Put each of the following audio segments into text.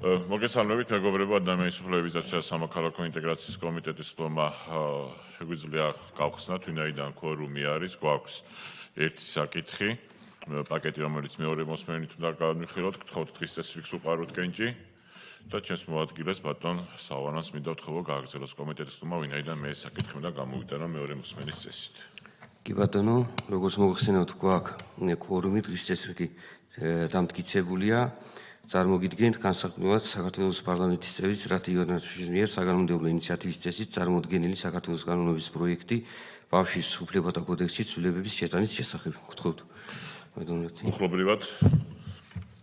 მოგესალმებით, მეგობრებო, ადამიანის უფლებების დაცვა და სამოქალაქო ინტეგრაციის კომიტეტის ხდომა შეგვიძლია გავხსნათ, ვინაიდან ქორუმი არის, გვაქვს ერთი საკითხი, პაკეტი, რომელიც მეორე მოსმენით უნდა განვიხილოთ, გთხოვთ დღის წესრიგს უყაროთ კენჭი და ჩემს მოადგილეს ბატონ სავანანს მინდა ვთხოვო გააგრძელოს კომიტეტის ხდომა, ვინაიდან მე ეს საკითხი უნდა გამოვიტანო მეორე მოსმენის წესით. კი ბატონო, როგორც მოგხსენებთ, გვაქვს ქორუმი, დღის წესრიგი დამტკიცებულია. Წარმოგიდგენთ განსაკუთრებულად საქართველოს პარლამენტის წევრის რატიონაციის მიერ საგანმანათლებლო ინიციატივის წესით წარმოდგენილი საქართველოს კანონების პროექტი ბავშვის უფლებათა კოდექსის ცვლილებების შეტანის შესახებ. გთხოვთ. მუხლობრივად.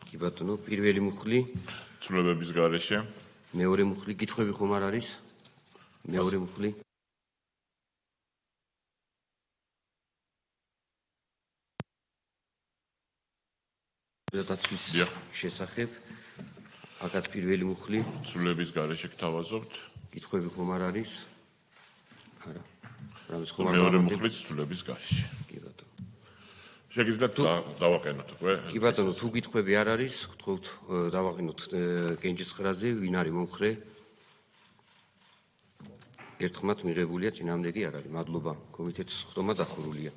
კი ბატონო, პირველი მუხლი ცვლილებების გარეშე. მეორე მუხლი კითხვები ხომ არ არის? მეორე მუხლი. დაცვის შესახებ. აკად პირველი მუხლი ცვლილების გარეშე გთავაზობთ. კითხვები ხომ არ არის? არა. მეორე მუხლიც ცვლილების გარეშე. კი ბატონო. შეგიძლიათ დავაყენოთ უკვე? კი ბატონო, თუ კითხვები არ არის, გთხოვთ დავაყენოთ კენჭის ხრაზე, ვინ არის მომხრე? ერთხმად მიღებულია, წინააღმდეგი არ არის. მადლობა, კომიტეტის ხდომა დახურულია.